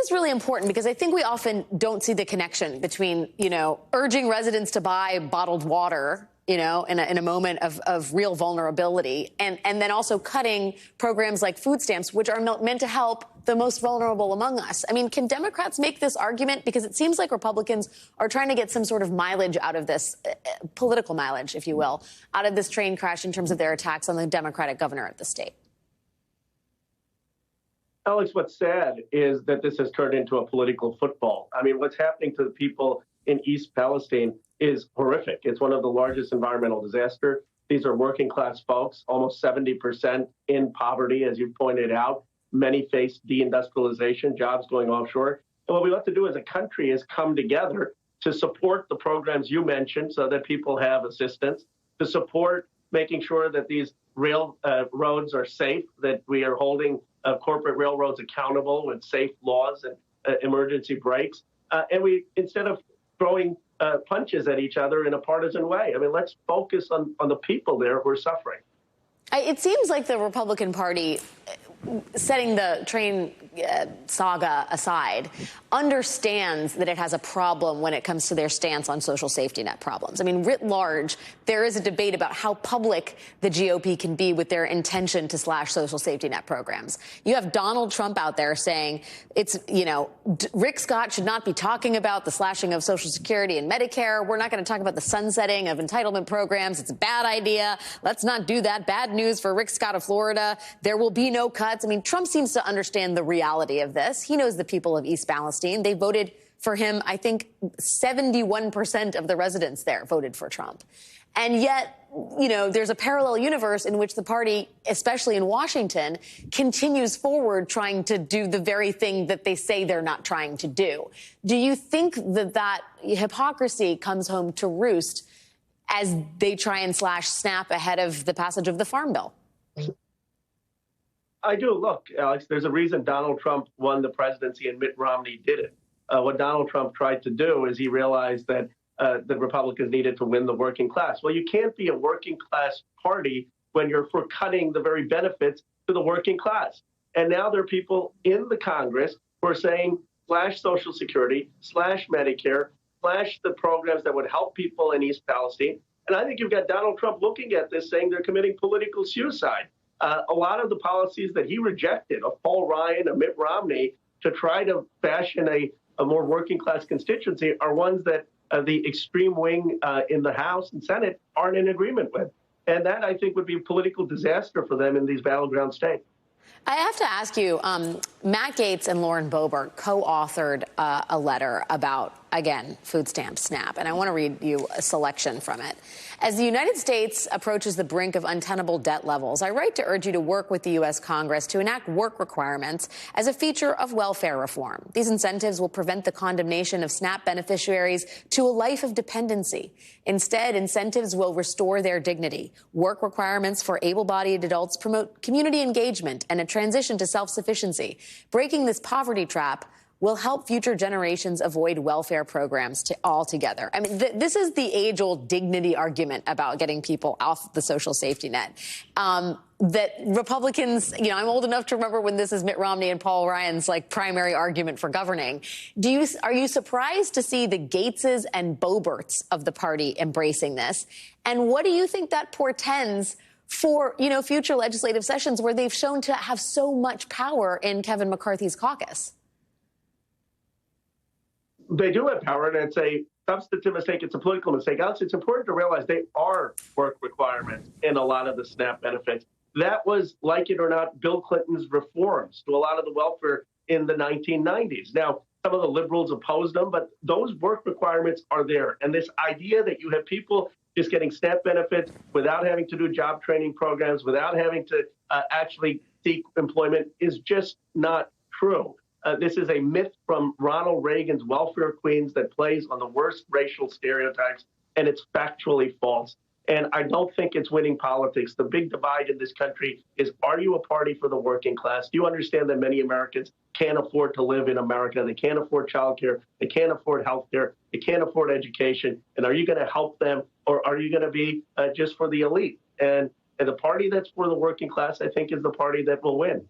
It's really important because I think we often don't see the connection between, urging residents to buy bottled water, in a moment of real vulnerability, and then also cutting programs like food stamps, which are meant to help the most vulnerable among us. I mean, can Democrats make this argument? Because it seems like Republicans are trying to get some sort of mileage out of this, political mileage, if you will, out of this train crash in terms of their attacks on the Democratic governor of the state. Alex, what's sad is that this has turned into a political football. I mean, what's happening to the people in East Palestine is horrific. It's one of the largest environmental disasters. These are working class folks, almost 70% in poverty, as you pointed out. Many face deindustrialization, jobs going offshore. And what we have to do as a country is come together to support the programs you mentioned so that people have assistance, to support making sure that these railroads are safe, that we are holding corporate railroads accountable with safe laws and emergency brakes. And we, instead of throwing punches at each other in a partisan way, I mean, let's focus on the people there who are suffering. It seems like the Republican Party, setting the train saga aside, understands that it has a problem when it comes to their stance on social safety net problems. I mean, writ large, there is a debate about how public the GOP can be with their intention to slash social safety net programs. You have Donald Trump out there saying it's, Rick Scott should not be talking about the slashing of Social Security and Medicare. We're not going to talk about the sunsetting of entitlement programs. It's a bad idea. Let's not do that. Bad news for Rick Scott of Florida. There will be no cuts. I mean, Trump seems to understand the reality of this. He knows the people of East Palestine. They voted for him. I think 71% of the residents there voted for Trump. And yet, there's a parallel universe in which the party, especially in Washington, continues forward trying to do the very thing that they say they're not trying to do. Do you think that hypocrisy comes home to roost as they try and slash SNAP ahead of the passage of the Farm Bill? I do. Look, Alex, there's a reason Donald Trump won the presidency and Mitt Romney didn't. What Donald Trump tried to do is he realized that the Republicans needed to win the working class. Well, you can't be a working class party when you're for cutting the very benefits to the working class. And now there are people in the Congress who are saying slash Social Security, slash Medicare, slash the programs that would help people in East Palestine. And I think you've got Donald Trump looking at this saying they're committing political suicide. A lot of the policies that he rejected, of Paul Ryan, of Mitt Romney, to try to fashion a more working class constituency are ones that the extreme wing in the House and Senate aren't in agreement with. And that, I think, would be a political disaster for them in these battleground states. I have to ask you, Matt Gaetz and Lauren Boebert co-authored a letter about, again, food stamps, SNAP, and I want to read you a selection from it. As the United States approaches the brink of untenable debt levels, I write to urge you to work with the U.S. Congress to enact work requirements as a feature of welfare reform. These incentives will prevent the condemnation of SNAP beneficiaries to a life of dependency. Instead, incentives will restore their dignity. Work requirements for able-bodied adults promote community engagement and a transition to self-sufficiency. Breaking this poverty trap will help future generations avoid welfare programs altogether. I mean, this is the age-old dignity argument about getting people off the social safety net. That Republicans, I'm old enough to remember when this is Mitt Romney and Paul Ryan's primary argument for governing. Are you surprised to see the Gaetzes and Boeberts of the party embracing this? And what do you think that portends for, future legislative sessions where they've shown to have so much power in Kevin McCarthy's caucus? They do have power, and it's a substantive mistake. It's a political mistake. Alex, it's important to realize they are work requirements in a lot of the SNAP benefits. That was, like it or not, Bill Clinton's reforms to a lot of the welfare in the 1990s. Now, some of the liberals opposed them, but those work requirements are there. And this idea that you have people just getting SNAP benefits without having to do job training programs, without having to actually seek employment is just not true. This is a myth from Ronald Reagan's welfare queens that plays on the worst racial stereotypes, and it's factually false. And I don't think it's winning politics. The big divide in this country is, are you a party for the working class? Do you understand that many Americans can't afford to live in America? They can't afford childcare. They can't afford health care. They can't afford education. And are you going to help them, or are you going to be just for the elite? And the party that's for the working class, I think, is the party that will win.